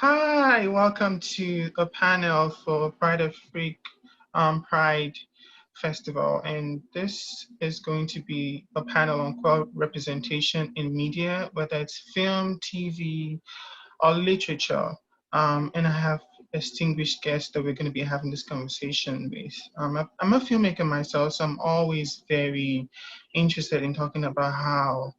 Hi, welcome to a panel for Pride of Freak Pride Festival. And this is going to be a panel on queer representation in media, whether it's film, TV, or literature. And I have distinguished guests that we're going to be having this conversation with. I'm a filmmaker myself, so I'm always very interested in talking about how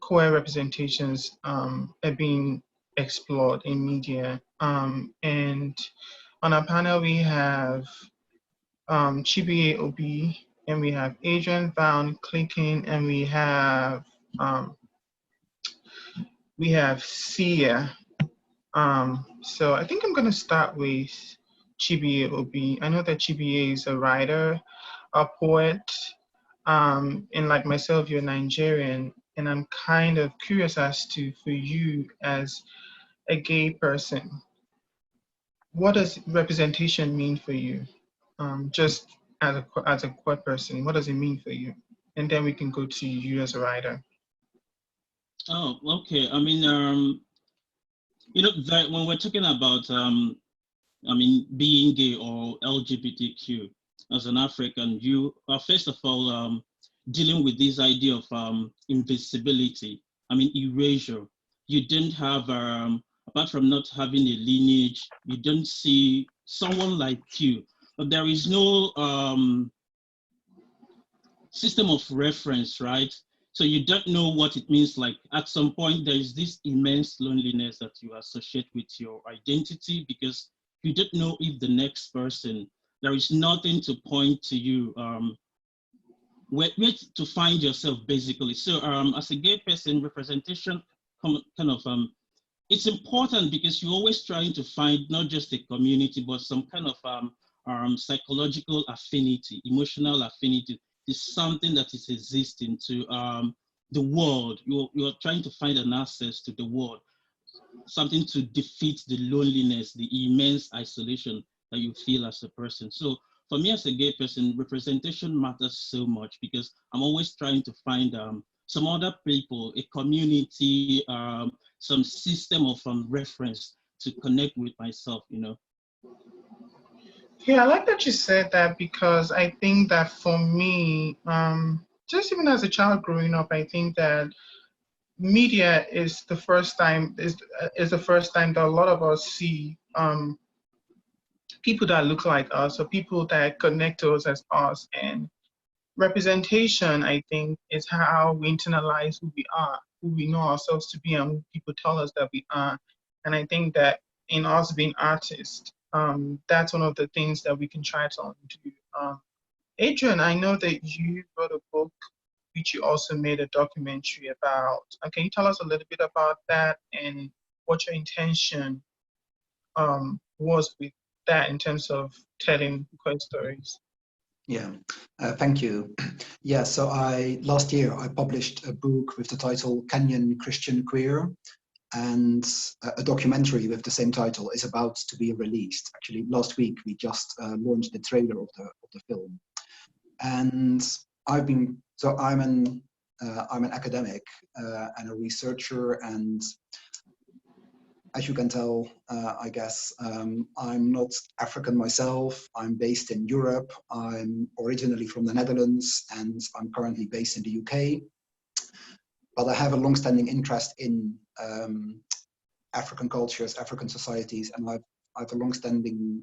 queer representations are being explored in media. And on our panel, we have Chibuye Obi, and we have Adrian Van Clinkin, and um, we have Sia. So I think I'm going to start with Chibuye Obi. I know that Chibuye is a writer, a poet, and like myself, you're Nigerian, and I'm kind of curious as to, for you as a gay person, what does representation mean for you? Just as a queer person, what does it mean for you? And then we can go to you as a writer. Oh, okay. That when we're talking about, being gay or LGBTQ as an African, you are first of all dealing with this idea of invisibility. Erasure. You didn't have, apart from not having a lineage, you don't see someone like you. But there is no system of reference, right? So you don't know what it means. Like at some point, there is this immense loneliness that you associate with your identity because you don't know if the next person, there is nothing to point to you, where to find yourself basically. So as a gay person, representation kind of, it's important because you're always trying to find not just a community, but some kind of psychological affinity, emotional affinity is something that is existing to the world. You're trying to find an access to the world, something to defeat the loneliness, the immense isolation that you feel as a person. So for me as a gay person, representation matters so much because I'm always trying to find some other people, a community, some system of reference to connect with myself. Yeah, I like that you said that because I think that for me, just even as a child growing up, I think that media is the first time that a lot of us see people that look like us or people that connect to us as us. And representation, I think, is how we internalize who we are, who we know ourselves to be, and who people tell us that we are. And I think that in us being artists, that's one of the things that we can try to undo. Adrian, I know that you wrote a book which you also made a documentary about. Can you tell us a little bit about that and what your intention was with that in terms of telling queer stories? Yeah, thank you. Yeah, so last year I published a book with the title Kenyan Christian Queer, and a documentary with the same title is about to be released. Actually, last week we just launched the trailer of the film, and I'm an academic and a researcher, and as you can tell, I guess, I'm not African myself. I'm based in Europe. I'm originally from the Netherlands, and I'm currently based in the UK. But I have a long-standing interest in African cultures, African societies, and I have a long-standing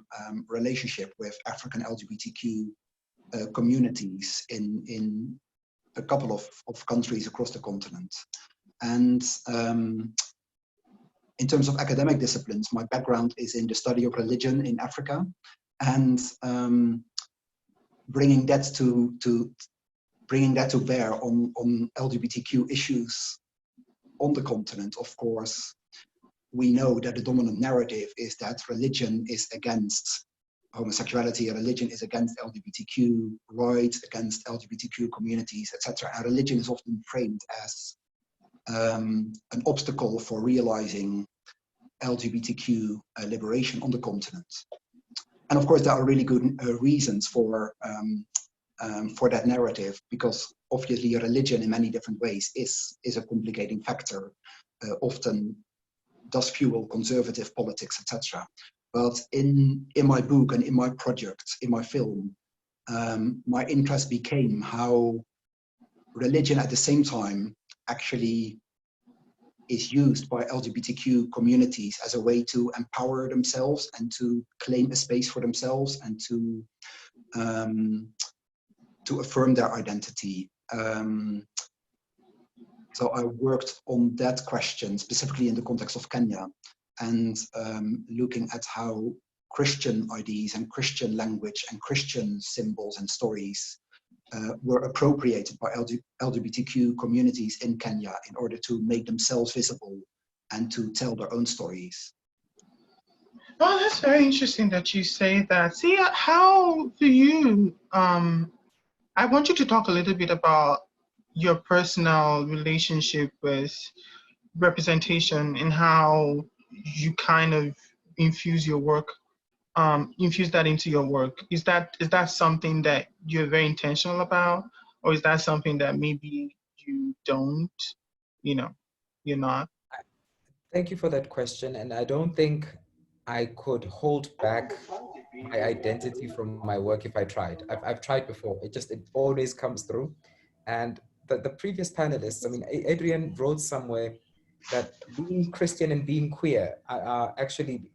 relationship with African LGBTQ communities in a couple of countries across the continent. And in terms of academic disciplines, my background is in the study of religion in Africa, and bringing that to bear on LGBTQ issues on the continent. Of course, we know that the dominant narrative is that religion is against homosexuality, religion is against LGBTQ rights, against LGBTQ communities, etc. And religion is often framed as an obstacle for realizing LGBTQ liberation on the continent. And of course, there are really good reasons for that narrative, because obviously religion in many different ways is a complicating factor. Often does fuel conservative politics, etc. But in my book and in my project, in my film, my interest became how religion at the same time actually is used by LGBTQ communities as a way to empower themselves and to claim a space for themselves and to affirm their identity. So I worked on that question specifically in the context of Kenya, and looking at how Christian IDs and Christian language and Christian symbols and stories were appropriated by LGBTQ communities in Kenya in order to make themselves visible and to tell their own stories. Oh, that's very interesting that you say that. See, how do you, I want you to talk a little bit about your personal relationship with representation and how you kind of infuse your work, infuse that into your work. Is that something that you're very intentional about, or is that something that maybe you don't, you're not? Thank you for that question. And I don't think I could hold back my identity from my work if I tried. I've tried before. It always comes through. And the previous panelists, I mean, Adrian wrote somewhere that being Christian and being queer are actually,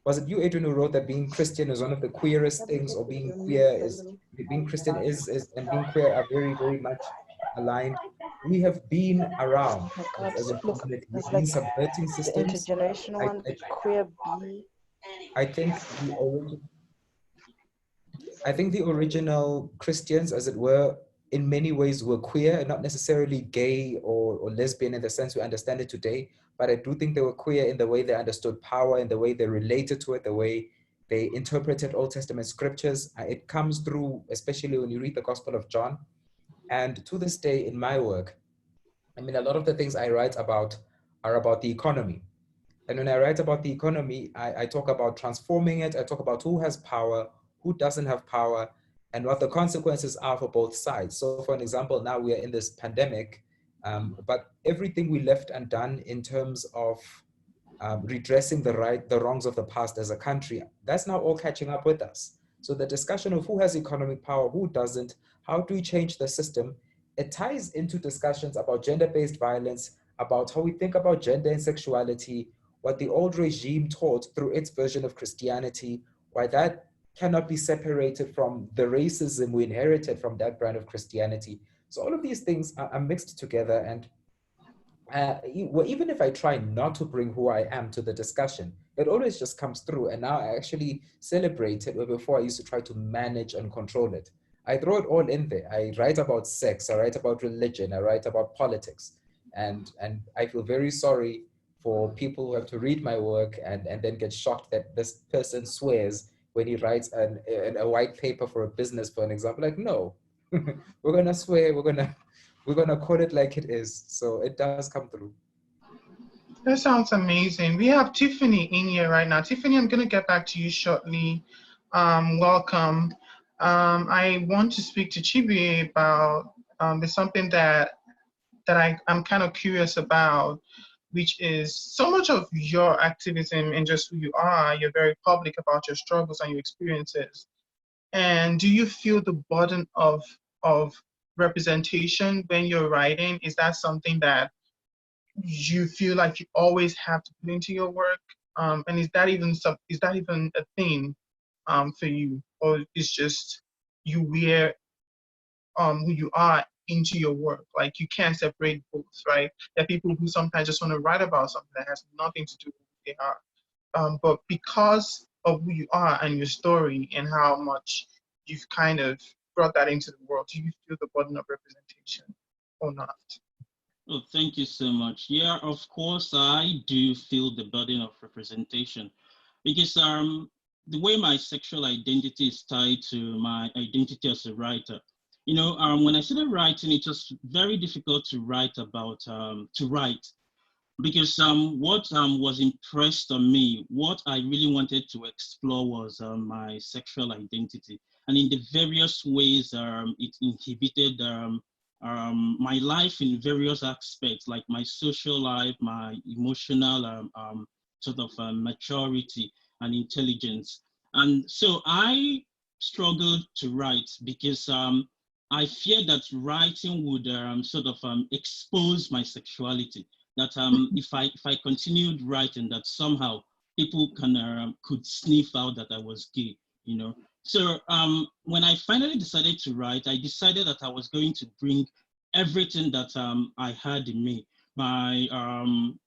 was it you, Adrian, who wrote that being Christian is one of the queerest things, or being being Christian and being queer are very, very much aligned. We have been around as a Look, community. We've it's been like subverting the systems. intergenerational I, one, I, queer bee. I think the original Christians, as it were, in many ways were queer, and not necessarily gay or lesbian in the sense we understand it today, but I do think they were queer in the way they understood power, in the way they related to it, the way they interpreted Old Testament scriptures. It comes through, especially when you read the Gospel of John. And to this day in my work, I mean, a lot of the things I write about are about the economy. And when I write about the economy, I talk about transforming it. I talk about who has power, who doesn't have power, and what the consequences are for both sides. So for an example, now we are in this pandemic, but everything we left undone in terms of redressing the wrongs of the past as a country, that's now all catching up with us. So the discussion of who has economic power, who doesn't, how do we change the system, it ties into discussions about gender-based violence, about how we think about gender and sexuality, what the old regime taught through its version of Christianity, why that cannot be separated from the racism we inherited from that brand of Christianity. So all of these things are mixed together, and even if I try not to bring who I am to the discussion, it always just comes through. And now I actually celebrate it, where before I used to try to manage and control it. I throw it all in there. I write about sex, I write about religion, I write about politics. And I feel very sorry for people who have to read my work and then get shocked that this person swears when he writes a white paper for a business, for an example. Like, no, we're gonna swear, we're gonna call it like it is. So it does come through. That sounds amazing. We have Tiffany in here right now. Tiffany, I'm going to get back to you shortly. Welcome. I want to speak to Chibi about there's something that I'm kind of curious about, which is so much of your activism and just who you are. You're very public about your struggles and your experiences. And do you feel the burden of representation when you're writing? Is that something that you feel like you always have to put into your work? And is that even a thing for you, or is just you wear who you are into your work? Like, you can't separate both, right? There are people who sometimes just want to write about something that has nothing to do with who they are, but because of who you are and your story and how much you've kind of brought that into the world, do you feel the burden of representation or not? Oh, thank you so much. Yeah, of course, I do feel the burden of representation, because the way my sexual identity is tied to my identity as a writer. When I started writing, it was very difficult to write because what was impressed on me, what I really wanted to explore was my sexual identity, and in the various ways it inhibited my life in various aspects, like my social life, my emotional sort of maturity and intelligence. And so I struggled to write because I feared that writing would sort of expose my sexuality. That if I continued writing, that somehow people could sniff out that I was gay, you know. So when I finally decided to write, I decided that I was going to bring everything that I had in me, my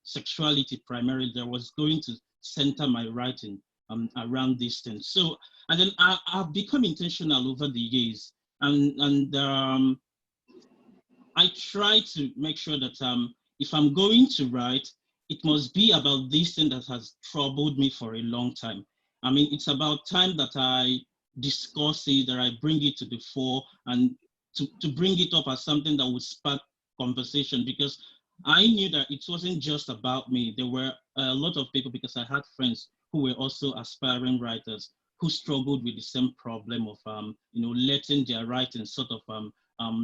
sexuality primarily. I was going to center my writing around these things. So, and then I've become intentional over the years, and I try to make sure that if I'm going to write, it must be about this thing that has troubled me for a long time. I mean, it's about time that I discuss it, that I bring it to the fore, and to bring it up as something that would spark conversation, because I knew that it wasn't just about me. There were a lot of people, because I had friends who were also aspiring writers who struggled with the same problem of letting their writing sort of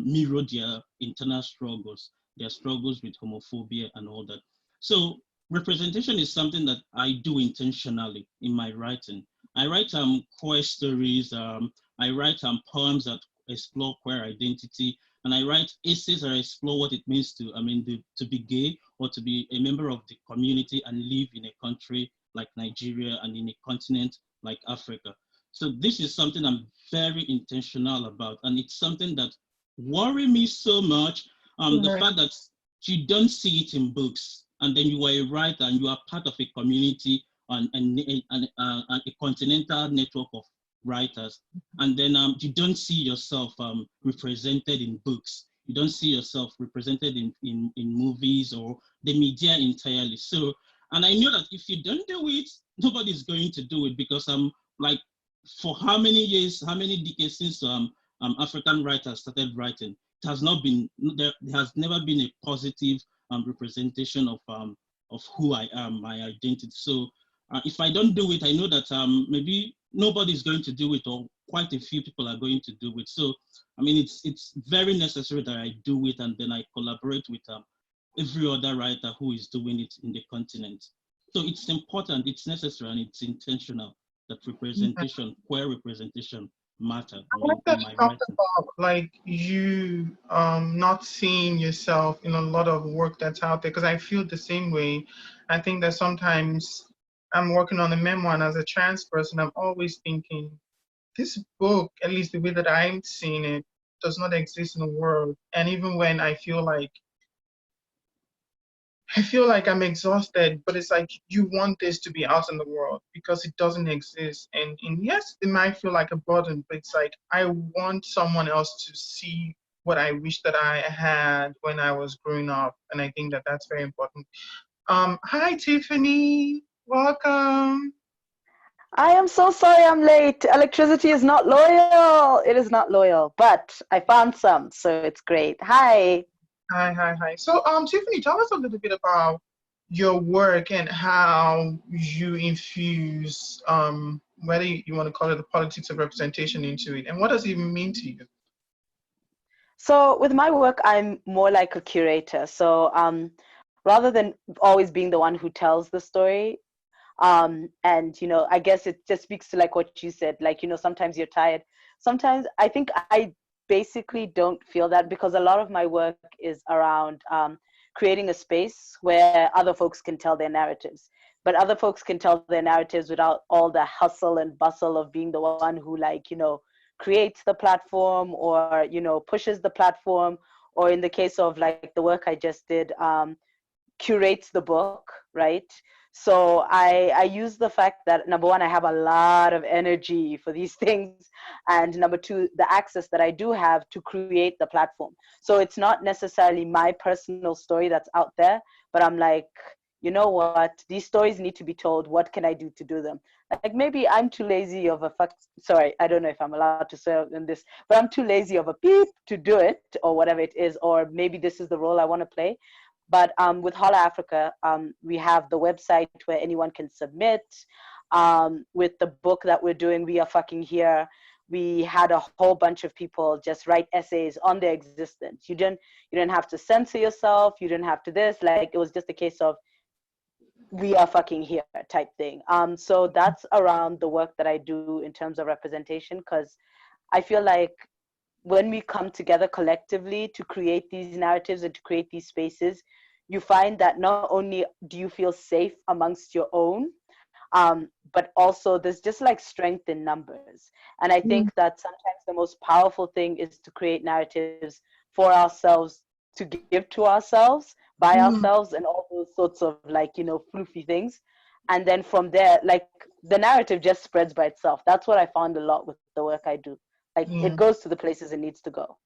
mirror their internal struggles, their struggles with homophobia and all that. So representation is something that I do intentionally in my writing. I write queer stories. I write poems that explore queer identity, and I write essays that explore what it means to be gay or to be a member of the community and live in a country like Nigeria and in a continent like Africa. So this is something I'm very intentional about, and it's something that worry me so much. The Right. fact that you don't see it in books, and then you are a writer and you are part of a community and a continental network of writers, and then you don't see yourself represented in books. You don't see yourself represented in movies or the media entirely. So, and I know that if you don't do it, nobody's going to do it, because like, for how many years, how many decades since African writers started writing, it has not been, there has never been a positive representation of who I am, my identity. So if I don't do it, I know that maybe nobody's going to do it, or quite a few people are going to do it. So, I mean, it's very necessary that I do it, and then I collaborate with every other writer who is doing it in the continent. So it's important, it's necessary, and it's intentional that representation, queer representation, matter I like in that my you talked writing. about like you not seeing yourself in a lot of work that's out there, because I feel the same way. I think that sometimes I'm working on a memoir, and as a trans person, I'm always thinking this book, at least the way that I'm seeing it, does not exist in the world. And even when I feel like I'm exhausted, but it's like you want this to be out in the world because it doesn't exist. And yes, it might feel like a burden, but it's like I want someone else to see what I wish that I had when I was growing up. And I think that that's very important. Hi, Tiffany. Welcome. I am so sorry I'm late. Electricity is not loyal. It is not loyal, but I found some, so it's great. Hi. Hi, hi, hi. So, Tiffany, tell us a little bit about your work and how you infuse, whether you want to call it the politics of representation into it, and what does it even mean to you? So with my work, I'm more like a curator. So rather than always being the one who tells the story, and I guess it just speaks to like what you said, like sometimes you're tired. Sometimes I think I basically don't feel that, because a lot of my work is around creating a space where other folks can tell their narratives, but other folks can tell their narratives without all the hustle and bustle of being the one who creates the platform, or pushes the platform, or in the case of like the work I just did, curates the book, right? So I use the fact that, number one, I have a lot of energy for these things, and number two, the access that I do have to create the platform. So it's not necessarily my personal story that's out there, but I'm like, you know what, these stories need to be told. What can I do to do them? Like, maybe I'm too lazy of a sorry, I don't know if I'm allowed to say in this, but I'm too lazy of a beep to do it, or whatever it is, or maybe this is the role I want to play. But with Holla Africa, we have the website where anyone can submit. With the book that we're doing, We Are Fucking Here, we had a whole bunch of people just write essays on their existence. You didn't have to censor yourself. You didn't have to this. Like, it was just a case of, we are fucking here type thing. So that's around the work that I do in terms of representation, because I feel like when we come together collectively to create these narratives and to create these spaces, you find that not only do you feel safe amongst your own, but also there's just like strength in numbers. And I think that sometimes the most powerful thing is to create narratives for ourselves, to give to ourselves, by ourselves, and all those sorts of like, floofy things. And then from there, like, the narrative just spreads by itself. That's what I found a lot with the work I do. Like, it goes to the places it needs to go.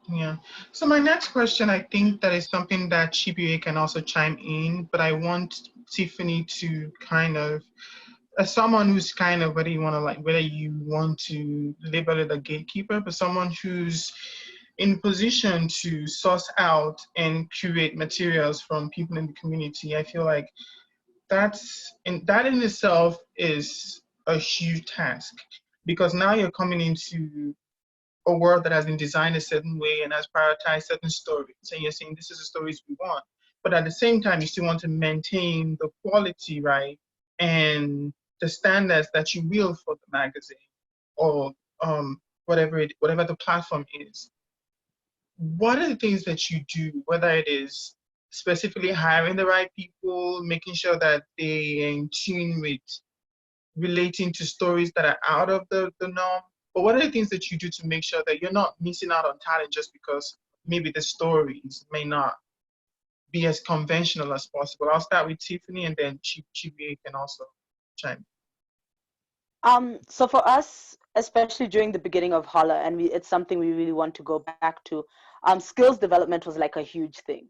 Yeah. So my next question, I think that is something that Chibuye can also chime in, but I want Tiffany to kind of, as someone who's kind of, whether you want to label it a gatekeeper, but someone who's in position to source out and curate materials from people in the community, I feel like that in itself is a huge task, because now you're coming into a world that has been designed a certain way and has prioritized certain stories. And you're saying this is the stories we want. But at the same time, you still want to maintain the quality, right? And the standards that you will for the magazine, or whatever the platform is. What are the things that you do, whether it is specifically hiring the right people, making sure that they are in tune with relating to stories that are out of the norm? But what are the things that you do to make sure that you're not missing out on talent just because maybe the stories may not be as conventional as possible? I'll start with Tiffany, and then Chibi can also chime. So for us, especially during the beginning of Holla, and it's something we really want to go back to, skills development was like a huge thing,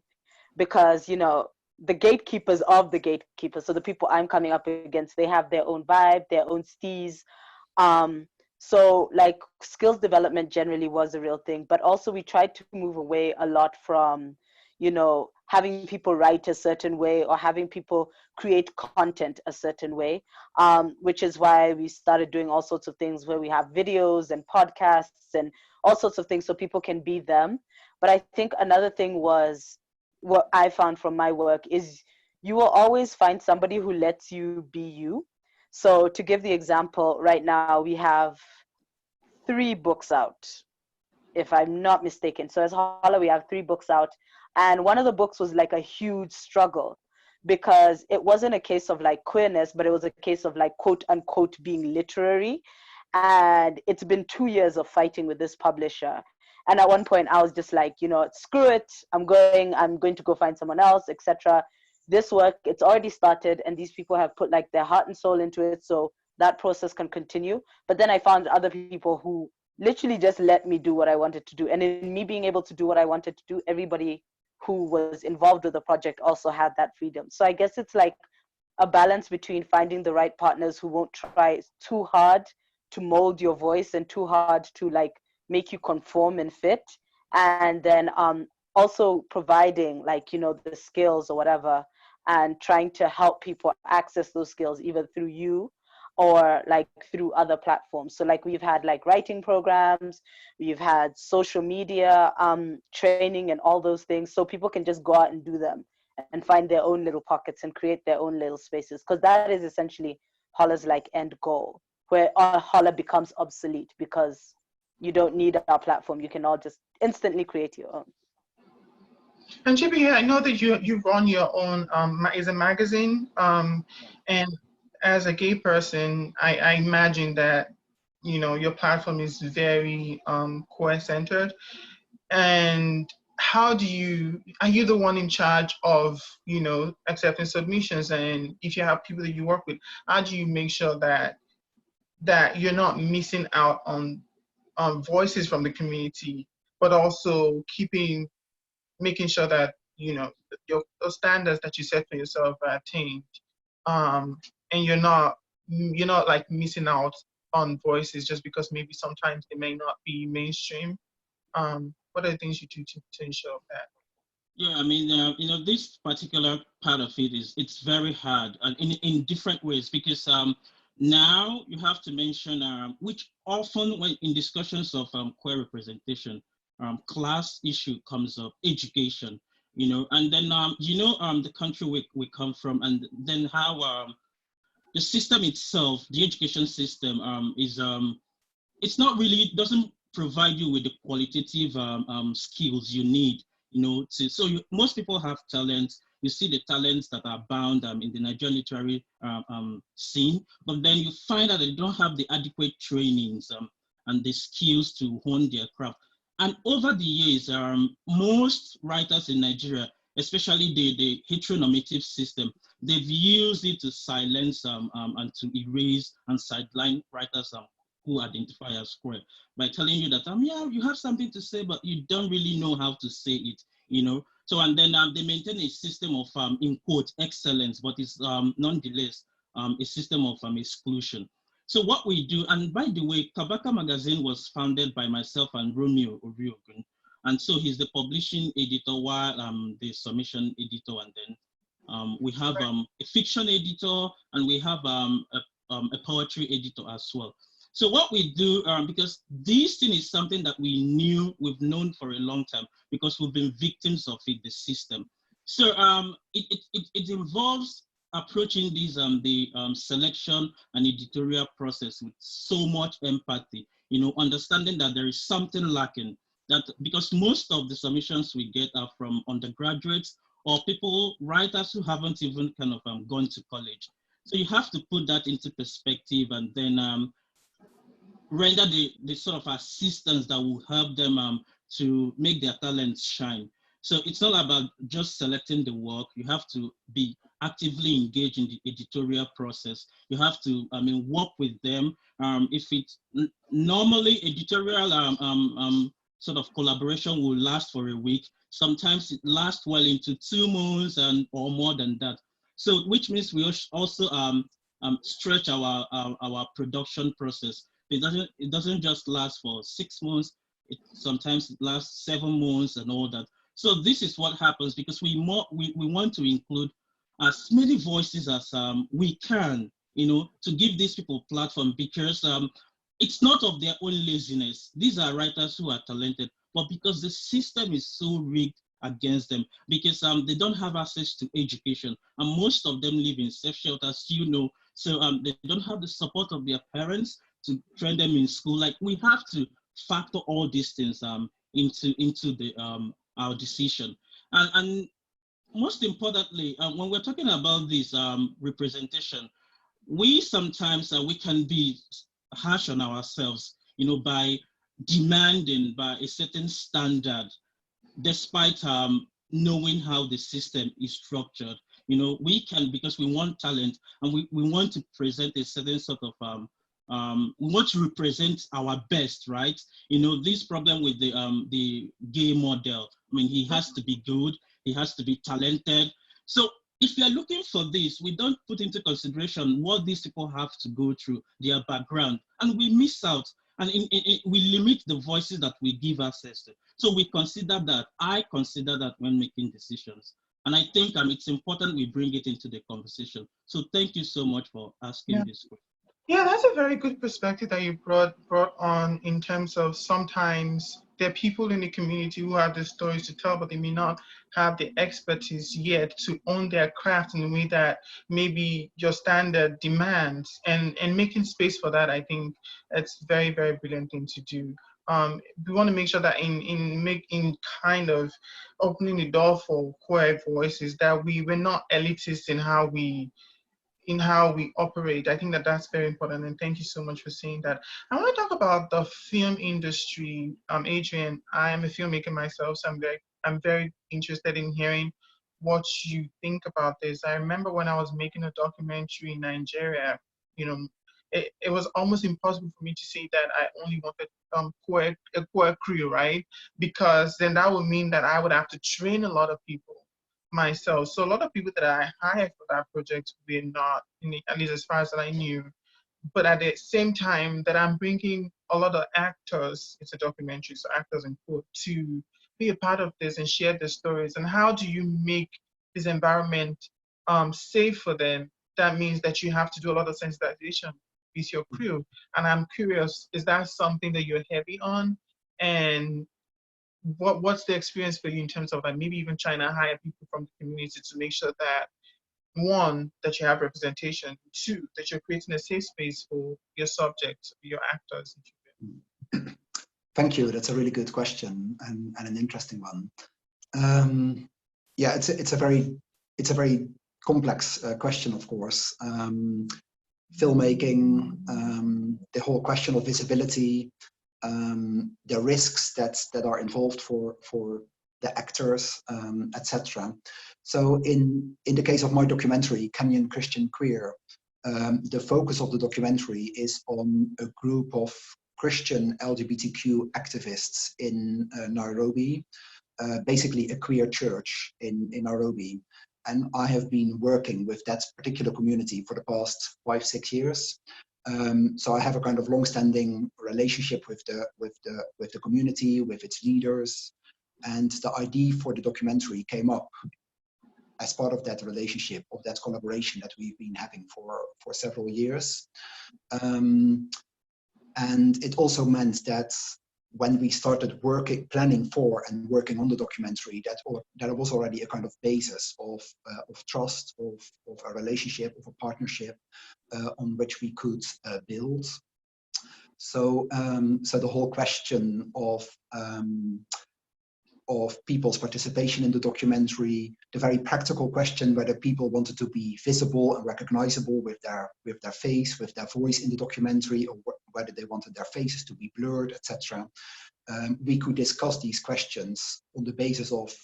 because, the gatekeepers of the gatekeepers, so the people I'm coming up against, they have their own vibe, their own steez. So like, skills development generally was a real thing, but also we tried to move away a lot from, having people write a certain way or having people create content a certain way, which is why we started doing all sorts of things where we have videos and podcasts and all sorts of things so people can be them. But I think another thing was, what I found from my work is, you will always find somebody who lets you be you. So to give the example, right now we have 3 books out, if I'm not mistaken. So as Holla, we have 3 books out. And one of the books was like a huge struggle, because it wasn't a case of like queerness, but it was a case of like, quote unquote, being literary. And it's been 2 years of fighting with this publisher. And at one point I was just like, screw it. I'm going to go find someone else, etc. This work, it's already started, and these people have put like their heart and soul into it. So that process can continue. But then I found other people who literally just let me do what I wanted to do. And in me being able to do what I wanted to do, everybody who was involved with the project also had that freedom. So I guess it's like a balance between finding the right partners who won't try too hard to mold your voice and too hard to like make you conform and fit. And then also providing like, the skills or whatever, and trying to help people access those skills either through you or like through other platforms. So like, we've had like writing programs, we've had social media training and all those things, so people can just go out and do them and find their own little pockets and create their own little spaces, because that is essentially Holla's like end goal, where Holla becomes obsolete because you don't need our platform. You can all just instantly create your own. And Chibi, I know that you run your own is a magazine, and as a gay person, I imagine that your platform is very queer centered. And how are you the one in charge of accepting submissions? And if you have people that you work with, how do you make sure that you're not missing out on voices from the community, but also making sure that your standards that you set for yourself are attained, and you're not like missing out on voices just because maybe sometimes they may not be mainstream? What are the things you do to ensure that? Yeah, I mean, this particular part of it it's very hard, and in different ways, because Now you have to mention, which often when in discussions of queer representation, class issue comes up, education, and then, the country we come from, and then how the system itself, the education system is, it's not really, doesn't provide you with the qualitative skills you need, most people have talents. You see the talents that are bound in the Nigerian literary scene, but then you find that they don't have the adequate trainings and the skills to hone their craft. And over the years, most writers in Nigeria, especially the heteronormative system, they've used it to silence and to erase and sideline writers who identify as queer by telling you that yeah, you have something to say, but you don't really know how to say it. So, and then they maintain a system of in quote excellence, but it's nonetheless a system of exclusion. So what we do, and by the way, Kabaka magazine was founded by myself and Romeo Oriogun, and so he's the publishing editor while the submission editor, and then we have a fiction editor, and we have a poetry editor as well. So what we do, because this thing is something that we've known for a long time, because we've been victims of it, the system. So it involves approaching these the selection and editorial process with so much empathy, understanding that there is something lacking, that because most of the submissions we get are from undergraduates or writers who haven't even kind of gone to college. So you have to put that into perspective, and then render the sort of assistance that will help them to make their talents shine. So it's not about just selecting the work. You have to be actively engaged in the editorial process. You have to, work with them. If it's normally editorial sort of collaboration will last for a week. Sometimes it lasts well into 2 months or more than that. So which means we also stretch our production process. It doesn't just last for 6 months. Sometimes it lasts 7 months and all that. So this is what happens because we want to include as many voices as we can, to give these people platform, because it's not of their own laziness. These are writers who are talented, but because the system is so rigged against them, because they don't have access to education, and most of them live in safe shelters, so they don't have the support of their parents to train them in school. Like, we have to factor all these things into the our decision, and most importantly, when we're talking about this representation, we sometimes we can be harsh on ourselves, by demanding by a certain standard, despite knowing how the system is structured. We can, because we want talent, and we want to present a certain sort of we want to represent our best, right? This problem with the gay model. I mean, he has to be good, he has to be talented. So if we are looking for this, we don't put into consideration what these people have to go through, their background, and we miss out. And we limit the voices that we give access to. So we consider that. I consider that when making decisions. And I think it's important we bring it into the conversation. So thank you so much for asking this question. Yeah, that's a very good perspective that you brought on, in terms of sometimes there are people in the community who have the stories to tell, but they may not have the expertise yet to own their craft in the way that maybe your standard demands, and making space for that, I think it's very, very brilliant thing to do. We want to make sure that in kind of opening the door for queer voices, that we're not elitist in how we operate. I think that that's very important, and thank you so much for saying that. I want to talk about the film industry. Adrian, I am a filmmaker myself, so I'm very interested in hearing what you think about this. I remember when I was making a documentary in Nigeria, it was almost impossible for me to say that I only wanted a queer crew, right? Because then that would mean that I would have to train a lot of people myself. So a lot of people that I hired for that project were not, at least as far as I knew. But at the same time that I'm bringing a lot of actors, it's a documentary, so actors in quote, to be a part of this and share their stories. And how do you make this environment safe for them? That means that you have to do a lot of sensitization is your crew. And I'm curious, is that something that you're heavy on? And what's the experience for you in terms of like maybe even trying to hire people from the community to make sure that, one, that you have representation, two, that you're creating a safe space for your subjects, your actors. Thank you. That's a really good question and an interesting one. Yeah, it's a very complex question, of course. Filmmaking, the whole question of visibility, the risks that are involved for the actors, etc. So in the case of my documentary, Kenyan Christian Queer, the focus of the documentary is on a group of Christian LGBTQ activists in Nairobi, basically a queer church in Nairobi. And I have been working with that particular community for the past 5-6 years. So I have a kind of long-standing relationship with the community, with its leaders, and the idea for the documentary came up as part of that relationship, of that collaboration that we've been having for several years. And it also meant that when we started planning for and working on the documentary, that was already a kind of basis of trust, of a relationship, of a partnership on which we could build. So, so the whole question of people's participation in the documentary, the very practical question whether people wanted to be visible and recognizable with their face, with their voice in the documentary, or whether they wanted their faces to be blurred, etc. We could discuss these questions on the basis of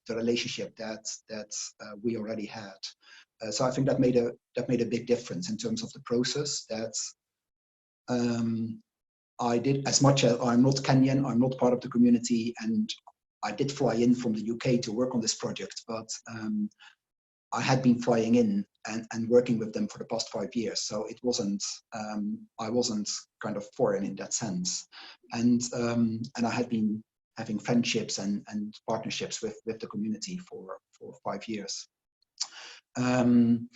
the relationship that we already had. So I think that made a big difference in terms of the process. That I did, as much as I'm not Kenyan, I'm not part of the community, and I did fly in from the UK to work on this project, but I had been flying in and working with them for the past 5 years. So it wasn't, I wasn't kind of foreign in that sense. And I had been having friendships and partnerships with the community for 5 years. And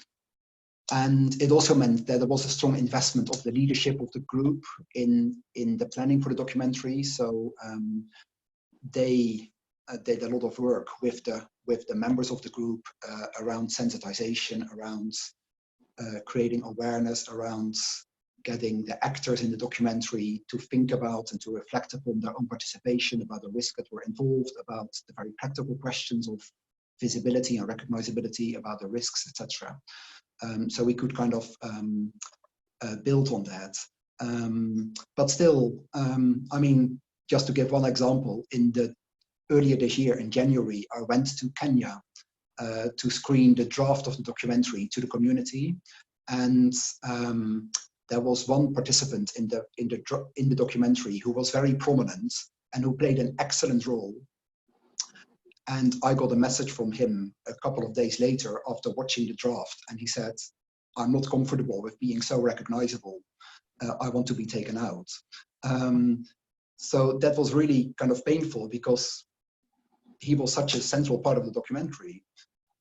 it also meant that there was a strong investment of the leadership of the group in the planning for the documentary. So they did a lot of work with the members of the group around sensitization, around creating awareness, around getting the actors in the documentary to think about and to reflect upon their own participation, about the risks that were involved, about the very practical questions of visibility and recognizability, about the risks, etc. So we could kind of build on that. But still, I mean, just to give one example, earlier this year in January, I went to Kenya to screen the draft of the documentary to the community, and there was one participant in the documentary who was very prominent and who played an excellent role. And I got a message from him a couple of days later after watching the draft, and he said, "I'm not comfortable with being so recognizable. I want to be taken out." So that was really kind of painful because he was such a central part of the documentary.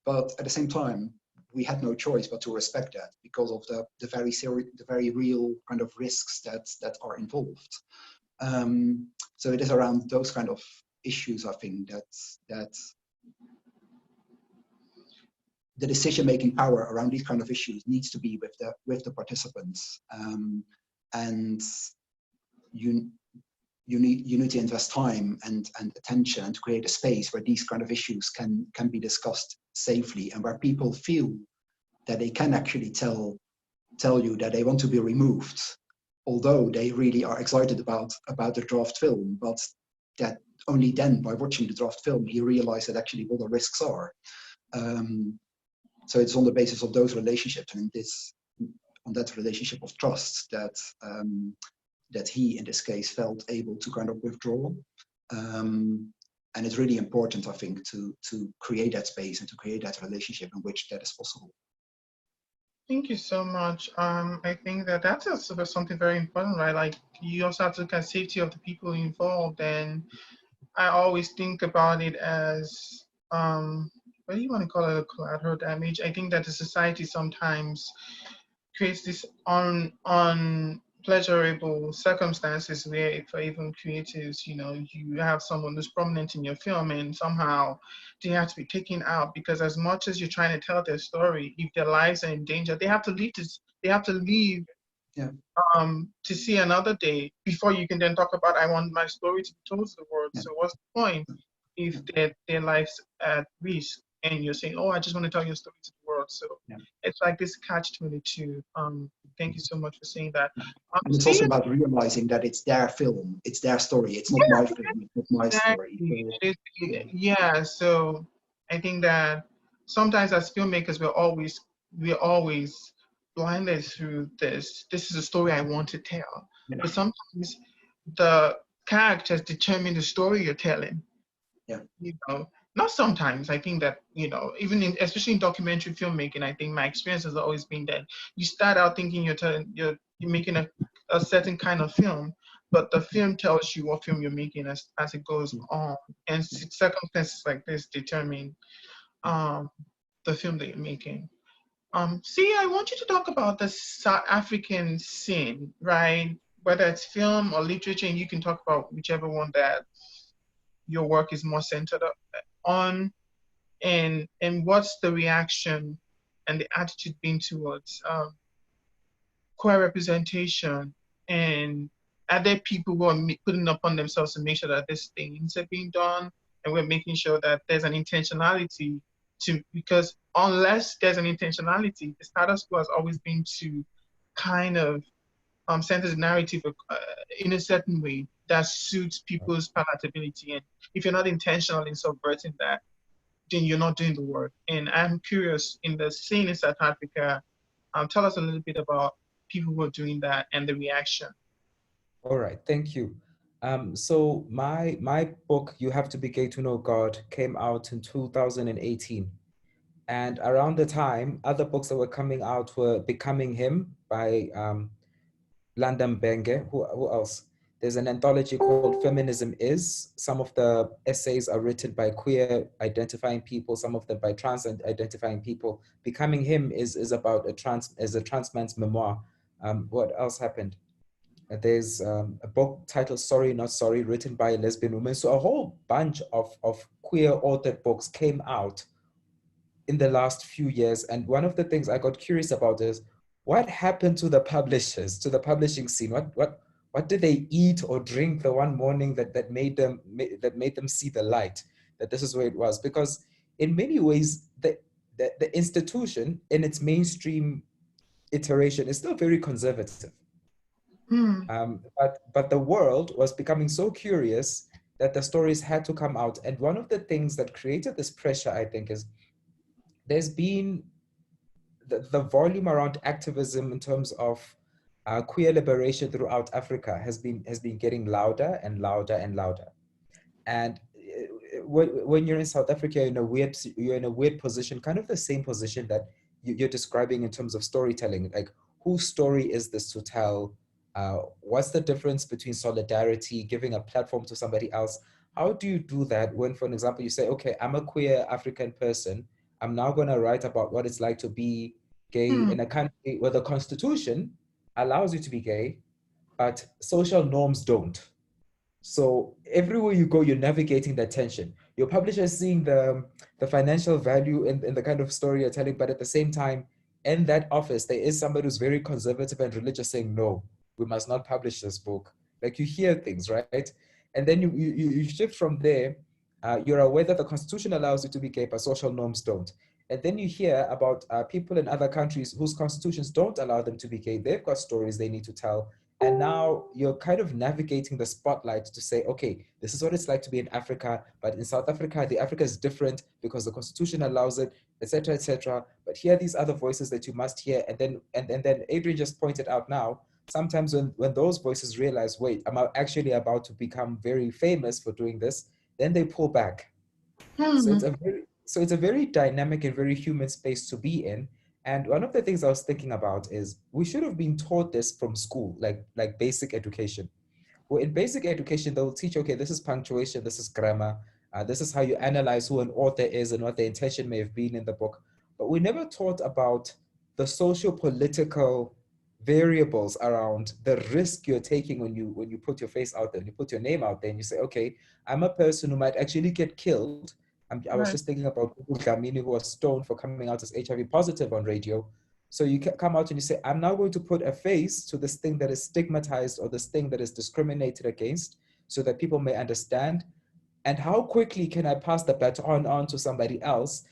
But at the same time, we had no choice but to respect that because of the very real kind of risks that are involved. So it is around those kind of issues, I think, that the decision-making power around these kind of issues needs to be with the participants, and you need to invest time and attention and to create a space where these kind of issues can be discussed safely, and where people feel that they can actually tell you that they want to be removed, although they really are excited about the draft film, but that only then, by watching the draft film, he realized that actually what the risks are. So it's on the basis of those relationships and on that relationship of trust that he, in this case, felt able to kind of withdraw. And it's really important, I think, to create that space and to create that relationship in which that is possible. Thank you so much. I think that's also something very important, right? Like, you also have to look at safety of the people involved. And I always think about it as, what do you want to call it, a collateral damage? I think that the society sometimes creates this unpleasurable circumstances where for even creatives, you have someone who's prominent in your film and somehow they have to be taken out because as much as you're trying to tell their story, if their lives are in danger, they have to leave Yeah. to see another day before you can then talk about I want my story to be told to the world. Yeah. So what's the point if their lives at risk and you're saying, oh, I just want to tell your story to the world. So Yeah. it's like this catch-22. Thank you so much for saying that. And it's also about realizing that it's their film, it's their story. It's not my film, it's not my story. So, yeah, so I think that sometimes as filmmakers we're always blinded through this. This is a story I want to tell. yeah. But sometimes the characters determine the story you're telling. Yeah. Not sometimes. I think that, even especially in documentary filmmaking, I think my experience has always been that you start out thinking you're making a certain kind of film, but the film tells you what film you're making as it goes on. And circumstances like this determine the film that you're making. See, I want you to talk about the South African scene, right? Whether it's film or literature, and you can talk about whichever one that your work is more centered on, and what's the reaction and the attitude being towards queer representation, and are there people who are putting upon themselves to make sure that these things are being done, and we're making sure that there's an intentionality because unless there's an intentionality, the status quo has always been to kind of center the narrative in a certain way that suits people's palatability. And if you're not intentional in subverting that, then you're not doing the work. And I'm curious, in the scene in South Africa, tell us a little bit about people who are doing that and the reaction. All right, thank you. So my book, You Have to Be Gay to Know God, came out in 2018. And around the time, other books that were coming out were Becoming Him by Landa Mbenge. Who else? There's an anthology called Feminism Is. Some of the essays are written by queer identifying people, some of them by trans identifying people. Becoming Him is about a trans man's memoir. What else happened? There's a book titled Sorry Not Sorry, written by a lesbian woman. So a whole bunch of queer authored books came out in the last few years. And one of the things I got curious about is what happened to the publishers, to the publishing scene? What did they eat or drink the one morning that made them see the light, that this is where it was? Because in many ways, the institution in its mainstream iteration is still very conservative. But the world was becoming so curious that the stories had to come out. And one of the things that created this pressure, I think, is there's been the volume around activism in terms of queer liberation throughout Africa has been getting louder and louder and louder. And when you're in South Africa, you're in a weird position, kind of the same position that you're describing in terms of storytelling. Like, whose story is this to tell? What's the difference between solidarity, giving a platform to somebody else? How do you do that when, for example, you say, okay, I'm a queer African person. I'm now going to write about what it's like to be gay in a country where the constitution allows you to be gay, but social norms don't. So everywhere you go, you're navigating that tension. Your publisher is seeing the financial value in the kind of story you're telling, but at the same time, in that office, there is somebody who's very conservative and religious saying, no, we must not publish this book. Like, you hear things, right? And then you shift from there. You're aware that the constitution allows you to be gay, but social norms don't. And then you hear about people in other countries whose constitutions don't allow them to be gay. They've got stories they need to tell. And now you're kind of navigating the spotlight to say, okay, this is what it's like to be in Africa, but in South Africa, the Africa is different because the constitution allows it, etc., etc. But here are these other voices that you must hear. And then Adrian just pointed out now, sometimes when those voices realize, wait, I'm actually about to become very famous for doing this, then they pull back. So it's a very dynamic and very human space to be in. And one of the things I was thinking about is we should have been taught this from school, like basic education. Well, in basic education, they'll teach, okay, this is punctuation, this is grammar, this is how you analyze who an author is and what the intention may have been in the book. But we never taught about the socio-political variables around the risk you're taking when you put your face out there, when you put your name out there and you say, okay, I'm a person who might actually get killed. I was Right. just thinking about Dlamini, who was stoned for coming out as HIV positive on radio. So you come out and you say, I'm now going to put a face to this thing that is stigmatized or this thing that is discriminated against so that people may understand. And how quickly can I pass the baton on to somebody else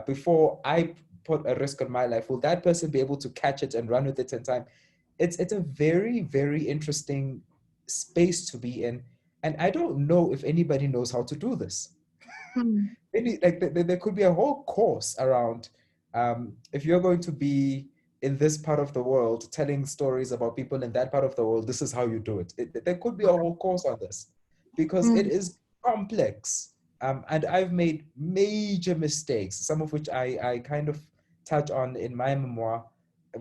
before I put a risk on my life? Will that person be able to catch it and run with it in time? It's a very, very interesting space to be in. And I don't know if anybody knows how to do this. Hmm. There could be a whole course around if you're going to be in this part of the world telling stories about people in that part of the world, this is how you do it. There could be a whole course on this because Hmm. it is complex. And I've made major mistakes, some of which I kind of touch on in my memoir.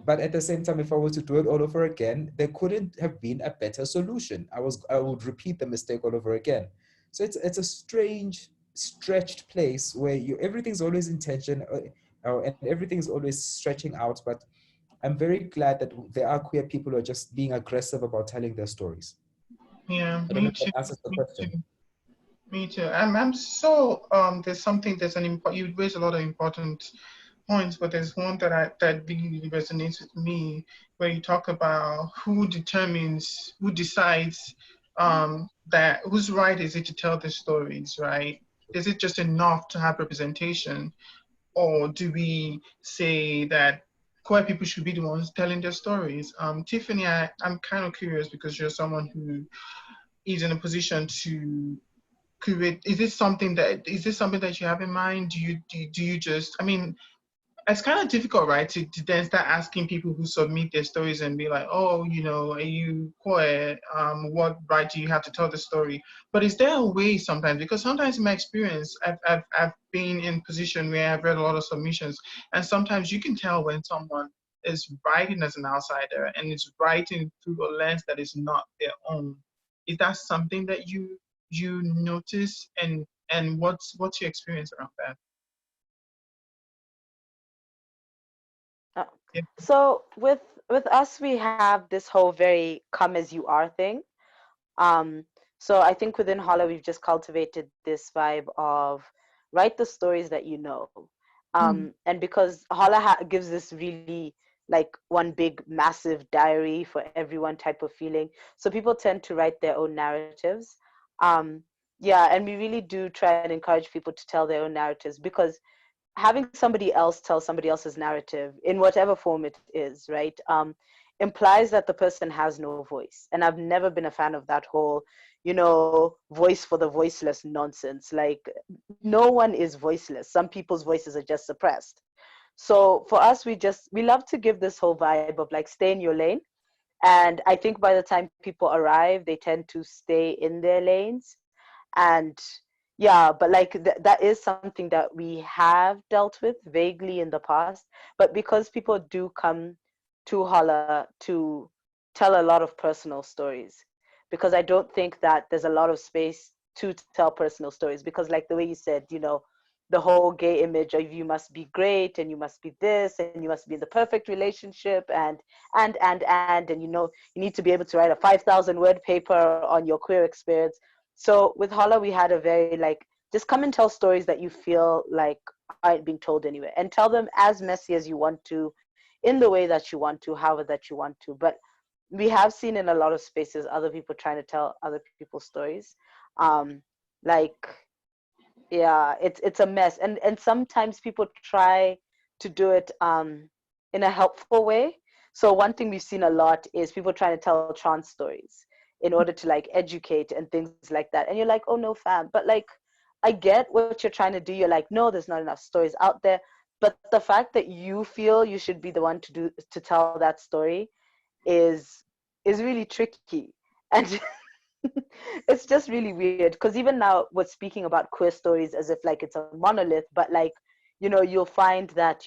But at the same time, if I were to do it all over again, there couldn't have been a better solution. I would repeat the mistake all over again. So it's a strange, stretched place where everything's always in tension, and everything's always stretching out. But I'm very glad that there are queer people who are just being aggressive about telling their stories. Yeah, I don't know me if too. that answers the Me too. question. Me too. I'm so there's an important, you raised a lot of important points, but there's one that really resonates with me where you talk about who decides that whose right is it to tell the stories, right? Is it just enough to have representation, or do we say that queer people should be the ones telling their stories? Tiffany, I'm kind of curious because you're someone who is in a position to curate. Is this something that you have in mind? Do you just, I mean, it's kind of difficult, right, to then start asking people who submit their stories and be like, oh, are you queer? What right do you have to tell the story? But is there a way sometimes? Because sometimes in my experience, I've been in position where I've read a lot of submissions, and sometimes you can tell when someone is writing as an outsider and is writing through a lens that is not their own. Is that something that you notice, and what's your experience around that? Uh, Yeah. So with us, we have this whole very come as you are thing. Um, so I think within Holla, we've just cultivated this vibe of write the stories that you know. And because Holla gives this really like one big massive diary for everyone type of feeling, so people tend to write their own narratives. Um, yeah, and we really do try and encourage people to tell their own narratives because having somebody else tell somebody else's narrative in whatever form it is, right, implies that the person has no voice. And I've never been a fan of that whole, voice for the voiceless nonsense. Like, no one is voiceless. Some people's voices are just suppressed. So for us, we love to give this whole vibe of like, stay in your lane. And I think by the time people arrive, they tend to stay in their lanes. And yeah, but like that is something that we have dealt with vaguely in the past. But because people do come to Holla to tell a lot of personal stories, because I don't think that there's a lot of space to tell personal stories, because like the way you said, the whole gay image of you must be great and you must be this and you must be in the perfect relationship and you need to be able to write a 5,000 word paper on your queer experience. So with Holla, we had a very like, just come and tell stories that you feel like aren't being told anywhere, and tell them as messy as you want to, in the way that you want to, however that you want to. But we have seen in a lot of spaces other people trying to tell other people's stories. Um, like, yeah, it's a mess, and sometimes people try to do it in a helpful way. So one thing we've seen a lot is people trying to tell trans stories in order to like educate and things like that, and you're like, oh no fam, but like I get what you're trying to do. You're like, no, there's not enough stories out there. But the fact that you feel you should be the one to tell that story is really tricky. And it's just really weird because even now we're speaking about queer stories as if like it's a monolith, but like, you'll find that,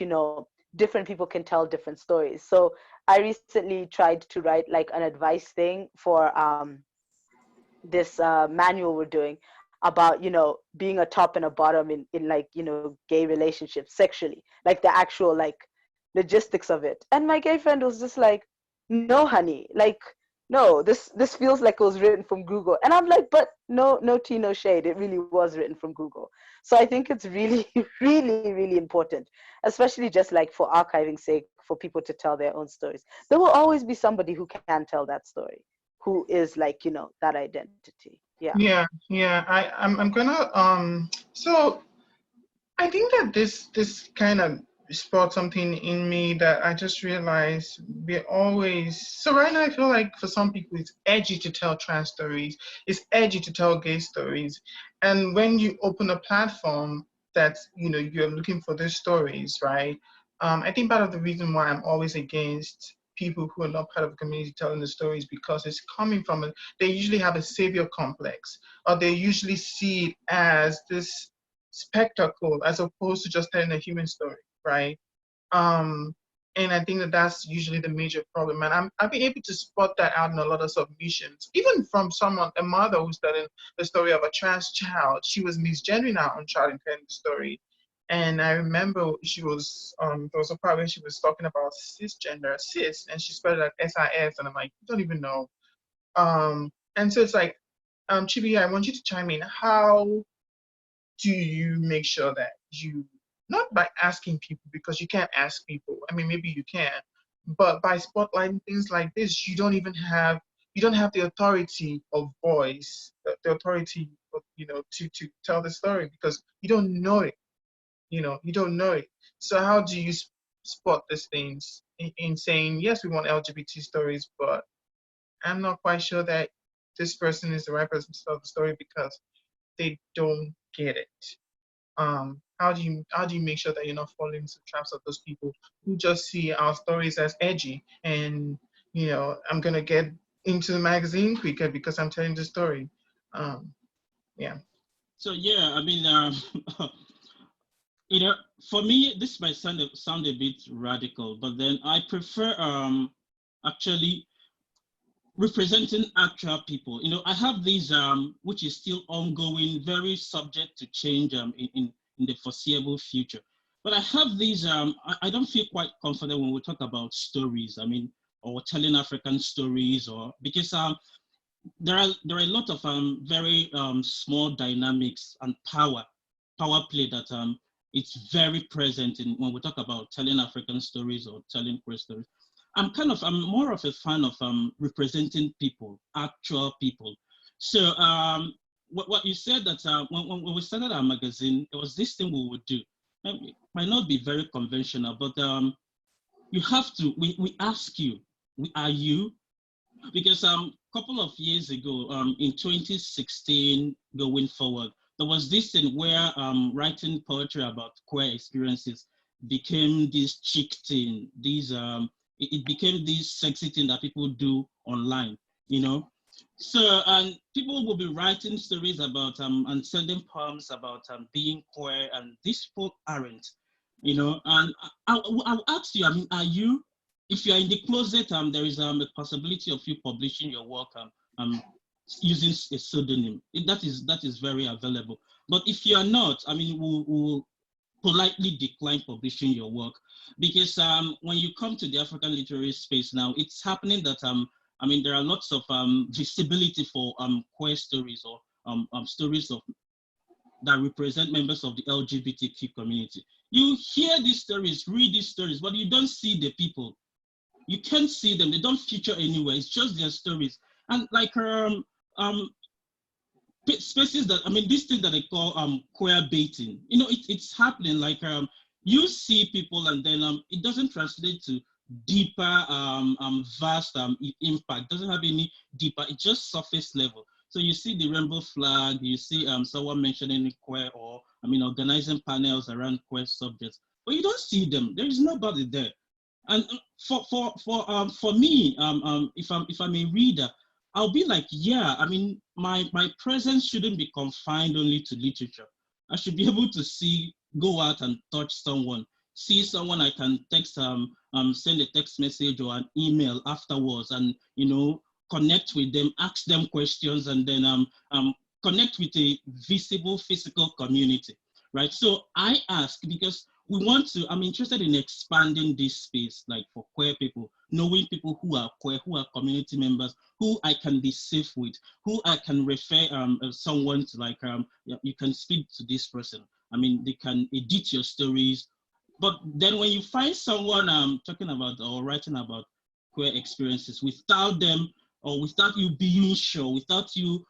different people can tell different stories. So I recently tried to write like an advice thing for this manual we're doing about, being a top and a bottom in like, gay relationships sexually, like the actual like logistics of it. And my gay friend was just like, no, honey, like, no, this feels like it was written from Google. And I'm like, but no tea, no shade. It really was written from Google. So I think it's really, really, really important, especially just like for archiving sake, for people to tell their own stories. There will always be somebody who can tell that story, who is like, you know, that identity. Yeah. Yeah. I'm gonna so I think that this kind of sparked something in me that I just realized we're always so right now I feel like for some people it's edgy to tell trans stories, it's edgy to tell gay stories. And when you open a platform that's, you know, you're looking for these stories, right? I think part of the reason why I'm always against people who are not part of the community telling the stories because it's coming from they usually have a savior complex, or they usually see it as this spectacle as opposed to just telling a human story, right? Um, and I think that that's usually the major problem. And I've been able to spot that out in a lot of submissions, even from someone, a mother who's telling the story of a trans child. She was misgendering her own child in telling the story. And I remember she was, there was a part where she was talking about cisgender, cis, and she spelled it like SIS. And I'm like, you don't even know. And so it's like, Chibi, I want you to chime in. How do you make sure that you, not by asking people, because you can't ask people, I mean maybe you can, but by spotlighting things like this, you don't have the authority of voice, the authority of, you know, to tell the story because you don't know it, you don't know it. So how do you spot these things in saying, yes, we want LGBT stories, but I'm not quite sure that this person is the right person to tell the story because they don't get it. How do you make sure that you're not falling into the traps of those people who just see our stories as edgy and, you know, I'm gonna get into the magazine quicker because I'm telling the story. Yeah. So yeah, I mean, you know, for me, this might sound a bit radical, but then I prefer actually representing actual people. You know, I have these which is still ongoing, very subject to change in the foreseeable future. But I have these I don't feel quite confident when we talk about stories. I mean, or telling African stories, or because there are a lot of very small dynamics and power play that it's very present in when we talk about telling African stories or telling queer stories. I'm more of a fan of representing people, actual people. So what you said that when we started our magazine, it was this thing we would do. It might not be very conventional, but you have to. We ask you, are you? Because couple of years ago, in 2016, going forward, there was this thing where writing poetry about queer experiences became this chic thing. It became this sexy thing that people do online, you know. So and people will be writing stories about and sending poems about being queer, and these people aren't, you know. And I'll ask you, I mean, are you? If you are in the closet, there is a possibility of you publishing your work using a pseudonym. That is very available. But if you are not, I mean, we'll politely decline publishing your work because when you come to the African literary space now, it's happening that I mean, there are lots of visibility for queer stories or stories of that represent members of the LGBTQ community. You hear these stories, read these stories, but you don't see the people. You can't see them. They don't feature anywhere. It's just their stories. And like spaces that, I mean, this thing that they call queer baiting, you know, it's happening. Like you see people and then it doesn't translate to deeper vast impact. Doesn't have any deeper, it's just surface level. So you see the rainbow flag, you see someone mentioning queer, or I mean organizing panels around queer subjects, but you don't see them. There is nobody there. And for me, if I'm a reader, I'll be like, yeah, I mean, my presence shouldn't be confined only to literature. I should be able to go out and touch someone, see someone I can text, send a text message or an email afterwards, and you know, connect with them, ask them questions, and then connect with a visible physical community, right? So I ask because we want to, I'm interested in expanding this space, like for queer people, knowing people who are queer, who are community members, who I can be safe with, who I can refer someone to, like, you can speak to this person. I mean, they can edit your stories. But then when you find someone talking about or writing about queer experiences without them, or without you being sure, without you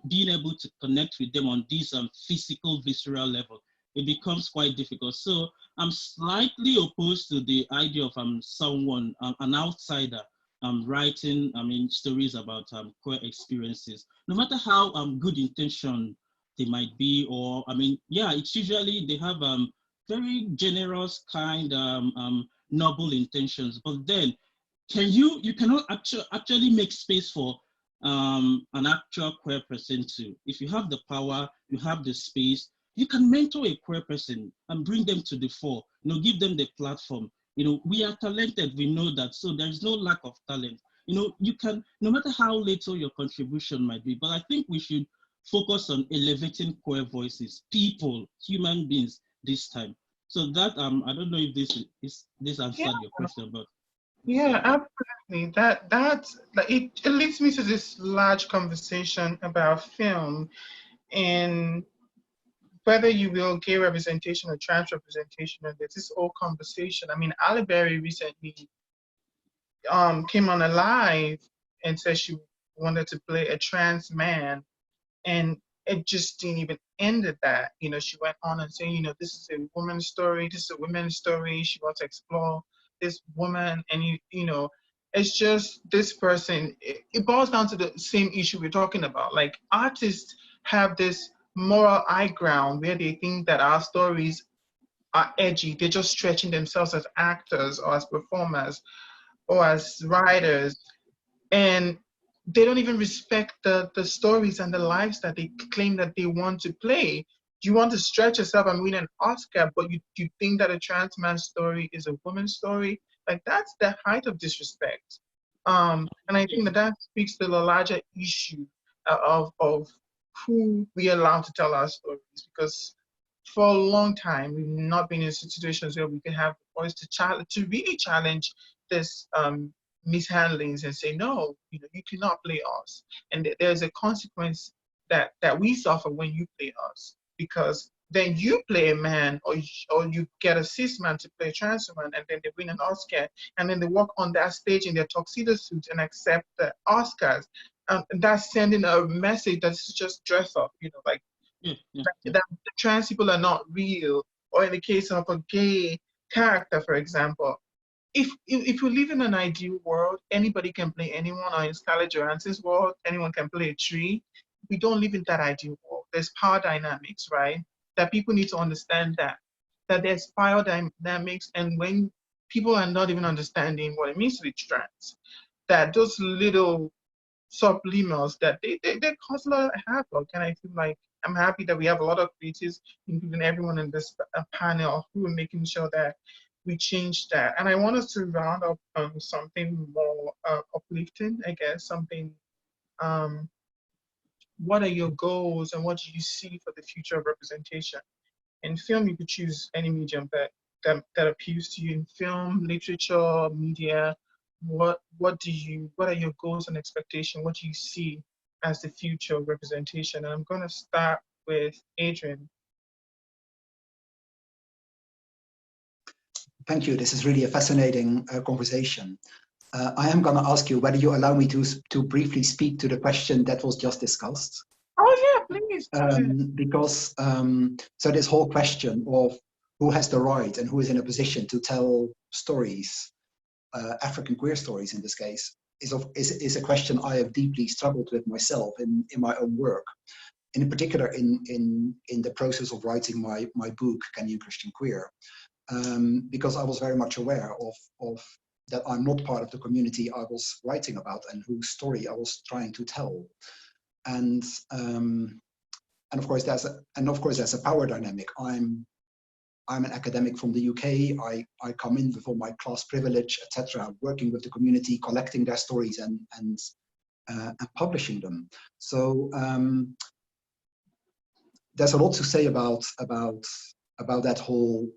being able to connect with them on this physical, visceral level, it becomes quite difficult. So I'm slightly opposed to the idea of someone, an outsider, writing, stories about queer experiences, no matter how good intention they might be, or yeah, it's usually they have very generous, kind, noble intentions, but then you cannot actually make space for an actual queer person too. If you have the power, you have the space, you can mentor a queer person and bring them to the fore, give them the platform. We are talented, we know that, so there's no lack of talent. You can, no matter how little your contribution might be, but I think we should focus on elevating queer voices, people, human beings this time. So that, I don't know if this answered your question, but yeah, absolutely. That's like it leads me to this large conversation about film and whether you will gay representation or trans representation, and there's this whole conversation. I mean, Ali Berry recently came on a live and said she wanted to play a trans man, and it just didn't even end at that. She went on and saying, this is a woman's story, this is a women's story. She wants to explore this woman, and it's just this person. It boils down to the same issue we're talking about. Like, artists have this moral high ground where they think that our stories are edgy. They're just stretching themselves as actors or as performers or as writers, and they don't even respect the stories and the lives that they claim that they want to play. You want to stretch yourself and win an Oscar, but you think that a trans man's story is a woman's story? Like, that's the height of disrespect. And I think that speaks to the larger issue of who we allow to tell our stories, because for a long time we've not been in situations where we can have the voice to really challenge this mishandlings and say, no, you cannot play us, and there's a consequence that we suffer when you play us, because then you play a man, or you get a cis man to play a trans woman, and then they win an Oscar, and then they walk on that stage in their tuxedo suits and accept the Oscars. And that's sending a message that's just dress up, like that the trans people are not real. Or in the case of a gay character, for example, if we live in an ideal world, anybody can play anyone, or in Scarlett Johansson's world, anyone can play a tree. We don't live in that ideal world. There's power dynamics, right? That people need to understand that there's power dynamics, and when people are not even understanding what it means to be trans, that those little subliminals that they cause a lot of havoc. And I feel like I'm happy that we have a lot of creatives, including everyone in this panel, who are making sure that we change that. And I want us to round up something more uplifting, I guess, something, what are your goals and what do you see for the future of representation? In film, you could choose any medium that appeals to you. In film, literature, media, what are your goals and expectations? What do you see as the future of representation? And I'm going to start with Adrian. Thank you. This is really a fascinating conversation. I am going to ask you whether you allow me to briefly speak to the question that was just discussed. Oh yeah, please. Because so this whole question of who has the right and who is in a position to tell stories, African queer stories in this case, is a question I have deeply struggled with myself in my own work. In particular, in the process of writing my book, Kenyan Christian Queer, because I was very much aware of that I'm not part of the community I was writing about and whose story I was trying to tell. And of course there's a power dynamic. I'm an academic from the UK. I come in with all my class privilege, etc., working with the community, collecting their stories and publishing them. So there's a lot to say about about that whole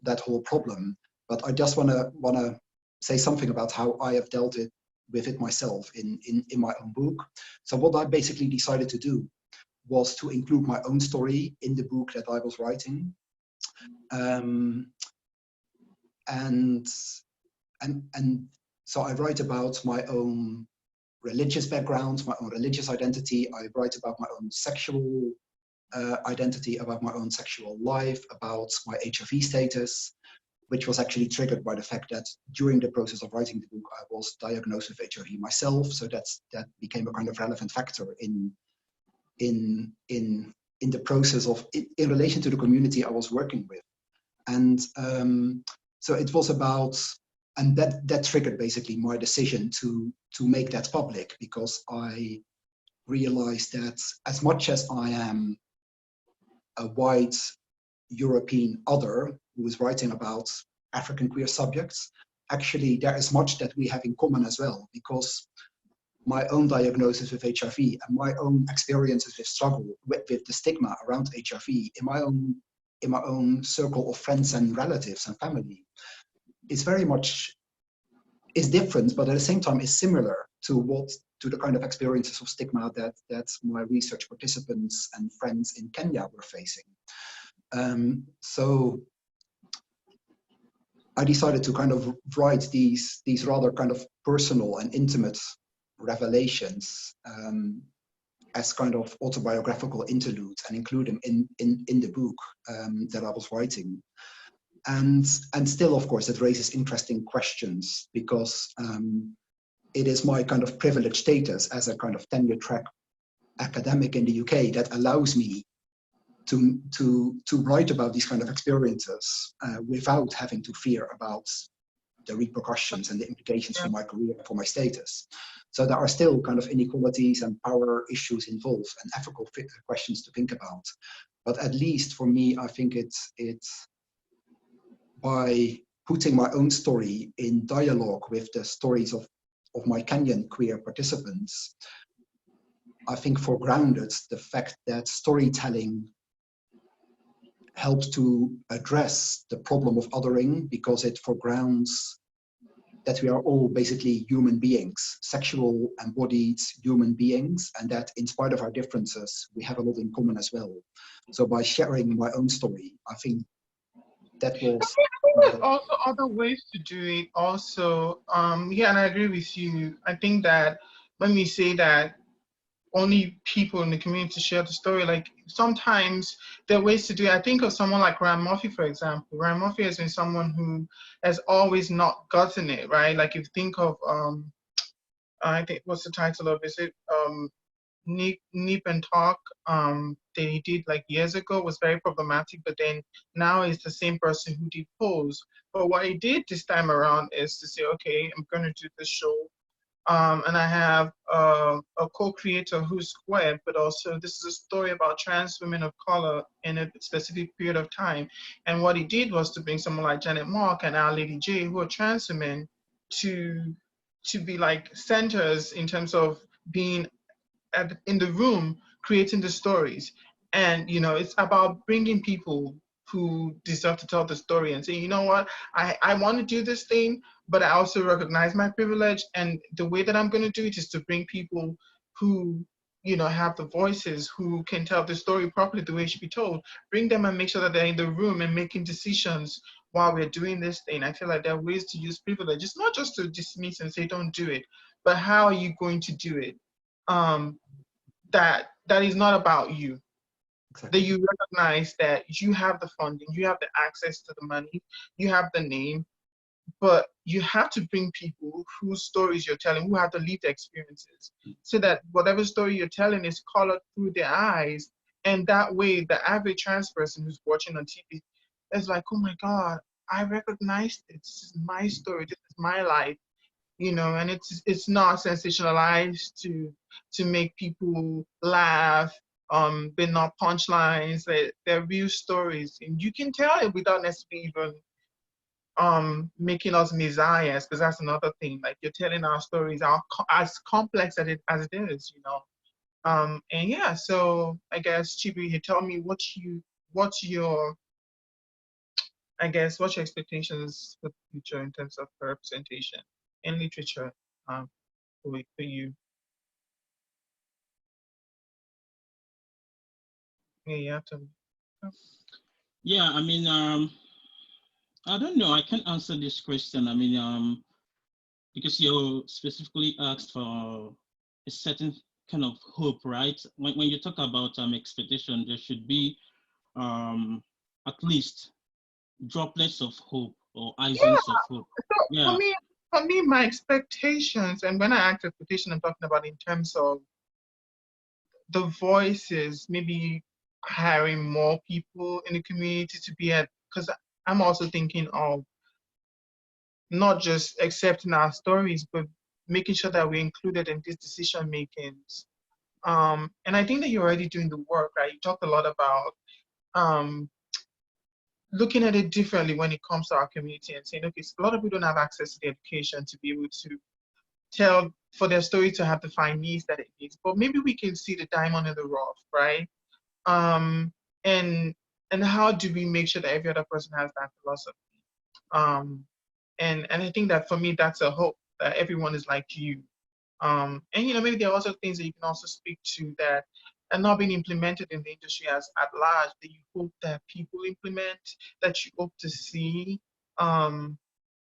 problem. But I just wanna say something about how I have dealt with it myself in my own book. So what I basically decided to do was to include my own story in the book that I was writing. And so I write about my own religious background, my own religious identity. I write about my own sexual identity, about my own sexual life, about my HIV status, which was actually triggered by the fact that during the process of writing the book, I was diagnosed with HIV myself. So that became a kind of relevant factor in the process of, in relation to the community I was working with. And so it was about, and that triggered basically my decision to make that public, because I realized that as much as I am a white European other who is writing about African queer subjects, actually there is much that we have in common as well, because my own diagnosis with HIV and my own experiences with struggle with the stigma around HIV in my own circle of friends and relatives and family is very much different, but at the same time is similar to the kind of experiences of stigma that my research participants and friends in Kenya were facing. So I decided to kind of write these rather kind of personal and intimate revelations as kind of autobiographical interludes and include them in the book that I was writing. And still, of course, it raises interesting questions, because it is my kind of privileged status as a kind of tenure-track academic in the UK that allows me to write about these kind of experiences without having to fear about the repercussions and the implications for my career, for my status. So there are still kind of inequalities and power issues involved and ethical questions to think about. But at least for me, I think it's by putting my own story in dialogue with the stories of my Kenyan queer participants, I think foregrounded the fact that storytelling helps to address the problem of othering, because it foregrounds that we are all basically human beings, sexual embodied human beings, and that in spite of our differences, we have a lot in common as well. So by sharing my own story, I think that was... There's also other ways to do it also. Yeah, and I agree with you. I think that when we say that only people in the community share the story, like sometimes there are ways to do it. I think of someone like Ryan Murphy, for example. Ryan Murphy has been someone who has always not gotten it, right? Like if you think of, I think, what's the title of it? Nip and Talk that he did like years ago was very problematic, but then now he's the same person who did Pose. But what he did this time around is to say, okay, I'm going to do this show. And I have a co-creator who's queer, but also this is a story about trans women of color in a specific period of time. And what he did was to bring someone like Janet Mock and Our Lady J, who are trans women, to be like centers in terms of being in the room creating the stories. And it's about bringing people who deserve to tell the story and say, you know what, I want to do this thing, but I also recognize my privilege, and the way that I'm going to do it is to bring people who have the voices, who can tell the story properly the way it should be told, bring them and make sure that they're in the room and making decisions while we're doing this thing. I feel like there are ways to use privilege. It's not just to dismiss and say don't do it, but how are you going to do it? That is not about you. Exactly. That you recognize that you have the funding, you have the access to the money, you have the name, but you have to bring people whose stories you're telling, who have the lived experiences, so that whatever story you're telling is colored through their eyes. And that way, the average trans person who's watching on TV is like, oh my God, I recognize it. This is my story. This is my life. And it's not sensationalized to make people laugh, but not punchlines. They're real stories, and you can tell it without necessarily even making us messiahs, because that's another thing. Like, you're telling our stories as complex as it is, and yeah. So I guess, Chibi, you tell me what's your I guess, what's your expectations for the future in terms of representation in literature for you? Yeah, you have to. Yeah, I mean, I don't know. I can't answer this question. I mean, because you specifically asked for a certain kind of hope, right? When you talk about expectation, there should be at least droplets of hope or Yeah. icings of hope. So Yeah. for me, my expectations, and when I ask expectation, I'm talking about in terms of the voices, maybe hiring more people in the community to be at, because I'm also thinking of not just accepting our stories, but making sure that we're included in these decision makings. And I think that you're already doing the work, right? You talked a lot about um, looking at it differently when it comes to our community and saying, okay, so a lot of people don't have access to the education to be able to tell, for their story to have the fine needs that it needs. But maybe we can see the diamond in the rough, right? Um, and and how do we make sure that every other person has that philosophy? Um, and I think that for me, that's a hope that everyone is like you. And maybe there are also things that you can also speak to that are not being implemented in the industry as at large that you hope that people implement, that you hope to see, and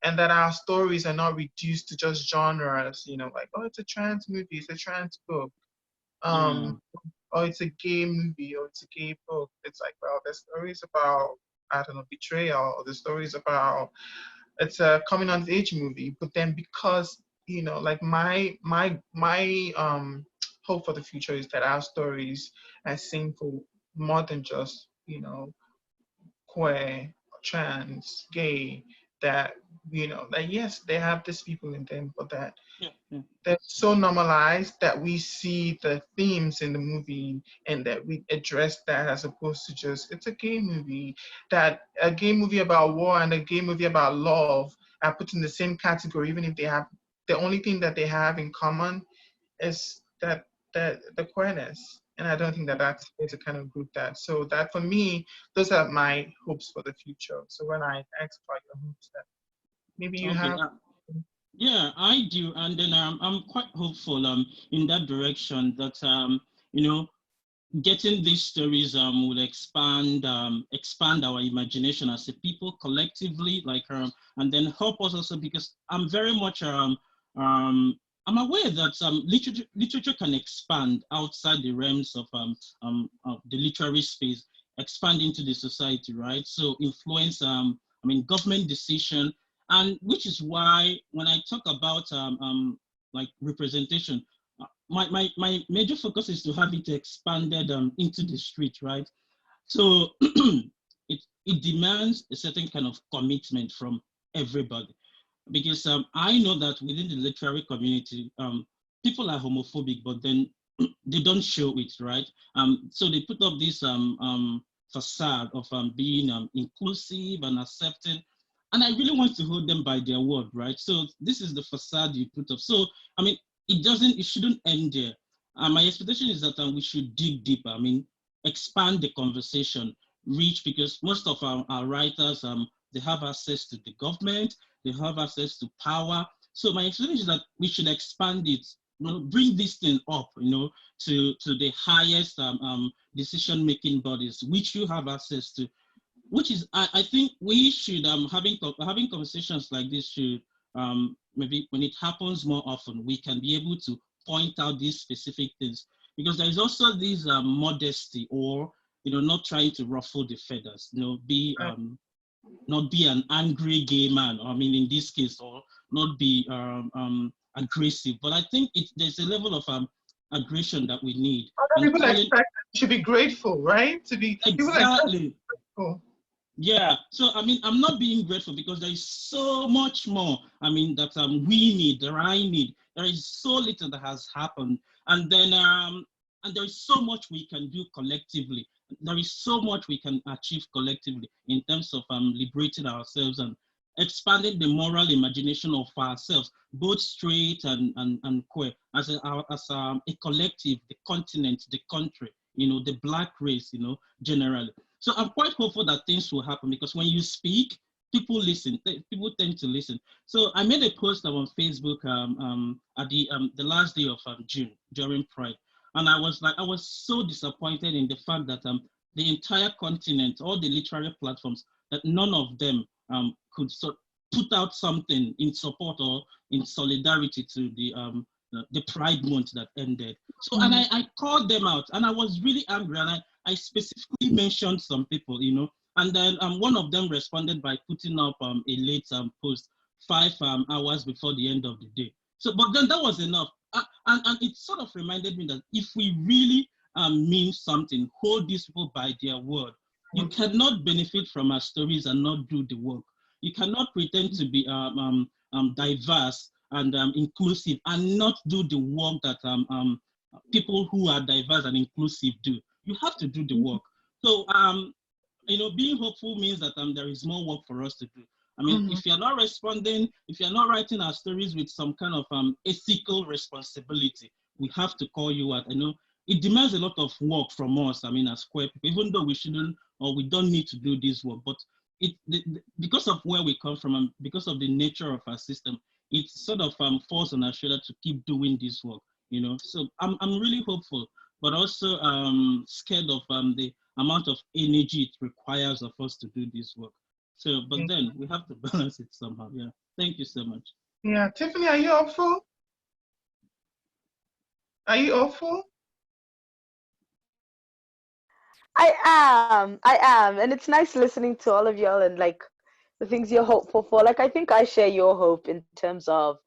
that our stories are not reduced to just genres, like, oh, it's a trans movie, it's a trans book, Yeah. or it's a gay movie, or it's a gay book. It's like, well, the stories about, I don't know, betrayal, or the stories about, it's a coming on age movie, but then because like my hope for the future is that our stories are seen for more than just queer, trans, gay, that that yes, they have these people in them, but that Yeah. Yeah. they're so normalized that we see the themes in the movie and that we address that, as opposed to just, it's a gay movie. That a gay movie about war and a gay movie about love are put in the same category, even if they have, the only thing that they have in common is that the queerness. And I don't think that that's a kind of group that. So that for me, those are my hopes for the future. So when I ask about your hopes, that maybe you Okay. have. Yeah, I do, and then I'm quite hopeful in that direction that you know getting these stories will expand our imagination as a people collectively, like and then help us also, because I'm very much I'm aware that literature can expand outside the realms of the literary space, expand into the society, right? So influence I mean government decision, and which is why when I talk about like representation, my major focus is to have it expanded into the street, right? So it demands a certain kind of commitment from everybody, because I know that within the literary community, people are homophobic, but then they don't show it, right? So they put up this facade of being inclusive and accepting, and I really want to hold them by their word, right? So this is the facade you put up. So I mean, it shouldn't end there. My expectation is that we should dig deeper. I mean, expand the conversation, reach, because most of our writers, they have access to the government, they have access to power. So my expectation is that we should expand it, bring this thing up, to the highest decision-making bodies, which you have access to. Which is, I think we should having conversations like this should maybe when it happens more often, we can be able to point out these specific things, because there is also this modesty, or not trying to ruffle the feathers, be not be an angry gay man, I mean, in this case, or not be aggressive. But I think there's a level of aggression that we need, Other and people calling expect to be grateful, right? To be people expect to be exactly. grateful. Yeah, so I mean, I'm not being grateful because there is so much more. I mean, that we need, that I need. There is so little that has happened, and then and there is so much we can do collectively. There is so much we can achieve collectively in terms of liberating ourselves and expanding the moral imagination of ourselves, both straight and queer, as a collective, the continent, the country, the Black race, generally. So I'm quite hopeful that things will happen, because when you speak, people listen. People tend to listen. So I made a post on Facebook at the last day of June during Pride, and I was so disappointed in the fact that the entire continent, all the literary platforms, that none of them could put out something in support or in solidarity to the Pride Month that ended. So, and I called them out, and I was really angry, and I specifically mentioned some people, you know, and then one of them responded by putting up a late post 5 hours before the end of the day. So, but then that was enough. And it sort of reminded me that if we really mean something, hold these people by their word. You cannot benefit from our stories and not do the work. You cannot pretend to be diverse and inclusive and not do the work that people who are diverse and inclusive do. You have to do the work. So, you know, being hopeful means that there is more work for us to do. I mean, if you're not responding, if you're not writing our stories with some kind of ethical responsibility, we have to call you out. I know it demands a lot of work from us. I mean, as queer people, even though we shouldn't or we don't need to do this work, but because of where we come from and because of the nature of our system, it sort of falls on our shoulder to keep doing this work. You know, so I'm really hopeful, but also scared of the amount of energy it requires of us to do this work. So, but then we have to balance it somehow. Yeah. Thank you so much. Yeah, Tiffany, are you hopeful? Are you hopeful? I am, and it's nice listening to all of y'all and like the things you're hopeful for. Like I think I share your hope in terms of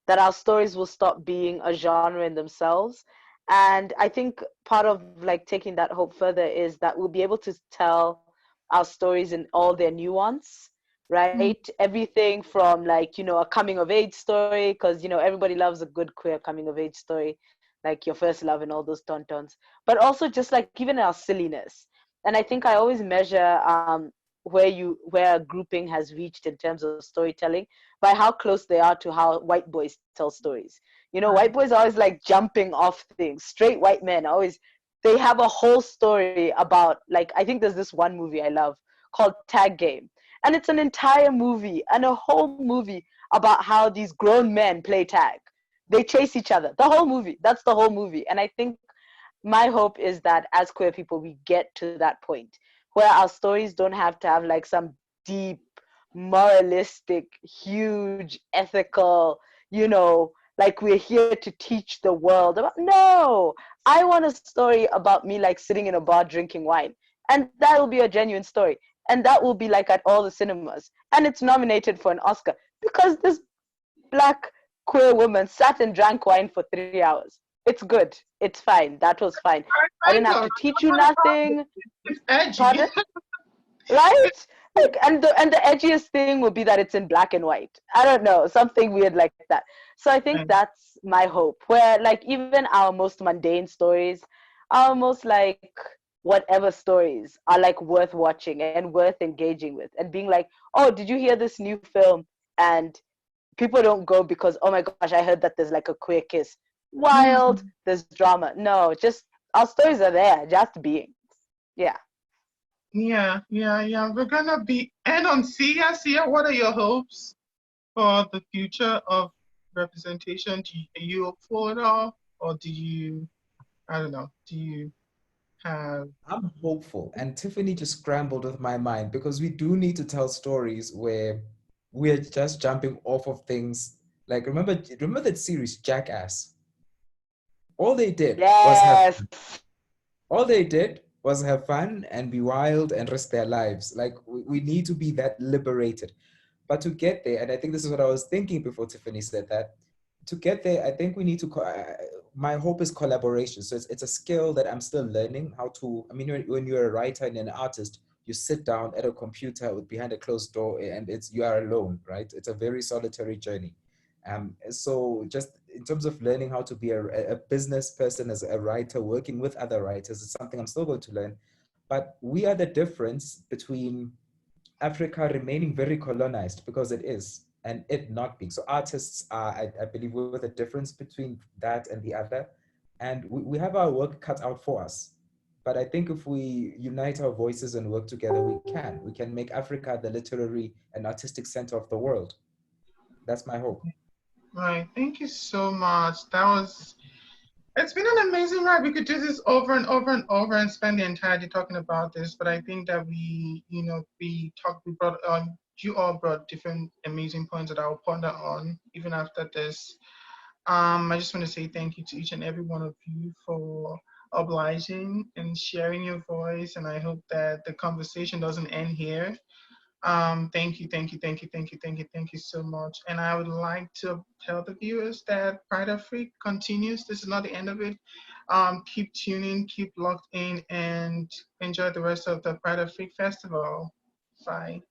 that our stories will stop being a genre in themselves. And I think part of like taking that hope further is that we'll be able to tell our stories in all their nuance, right? Everything from like, you know, a coming of age story, because you know everybody loves a good queer coming of age story, like your first love and all those tontons, but also just like even our silliness. And I think I always measure where a grouping has reached in terms of storytelling by how close they are to how white boys tell stories. You know, white boys are always like jumping off things. Straight white men always, they have a whole story about, like, I think there's this one movie I love called Tag Game, and it's an entire movie and a whole movie about how these grown men play tag. They chase each other, the whole movie. That's the whole movie. And I think my hope is that as queer people we get to that point where our stories don't have to have like some deep moralistic huge ethical, you know, like we're here to teach the world about. No, I want a story about me like sitting in a bar drinking wine, and that will be a genuine story, and that will be like at all the cinemas, and it's nominated for an Oscar because this black queer woman sat and drank wine for 3 hours. It's good. It's fine. That was fine. I didn't Kind have of. to teach you nothing. It's edgy. Pardon? Right? Like, and the edgiest thing would be that it's in black and white. I don't know, something weird like that. So I think that's my hope. Where like even our most mundane stories, our most like whatever stories are like worth watching and worth engaging with and being like, oh, did you hear this new film? And people don't go because, oh my gosh, I heard that there's like a queer kiss. Wild, there's drama. No, just our stories are there, just beings. Yeah. Yeah. We're gonna be and on Sia. Sia, what are your hopes for the future of representation? Are you hopeful at all? Or do you, I don't know, do you have I'm hopeful, and Tiffany just scrambled with my mind because we do need to tell stories where we're just jumping off of things. Like remember that series Jackass? All they did was have Yes. all they did was have fun and be wild and risk their lives. Like we need to be that liberated. But to get there, and I think this is what I was thinking before Tiffany said that, to get there, I think we need to, my hope is collaboration. So it's a skill that I'm still learning how to, I mean, when you're a writer and an artist, you sit down at a computer with behind a closed door and you are alone, right? It's a very solitary journey. So just in terms of learning how to be a business person as a writer, working with other writers, is something I'm still going to learn. But we are the difference between Africa remaining very colonized, because it is, and it not being. So artists are, I believe, with a difference between that and the other. And we have our work cut out for us. But I think if we unite our voices and work together, we can. We can make Africa the literary and artistic center of the world. That's my hope. Right. Thank you so much. It's been an amazing ride. We could do this over and over and over and spend the entire day talking about this. But I think that you all brought different amazing points that I'll ponder on even after this. I just want to say thank you to each and every one of you for obliging and sharing your voice. And I hope that the conversation doesn't end here. Thank you, thank you, thank you, thank you, thank you, thank you so much. And I would like to tell the viewers that Pride of Freak continues. This is not the end of it. Keep tuning, keep locked in, and enjoy the rest of the Pride of Freak Festival. Bye.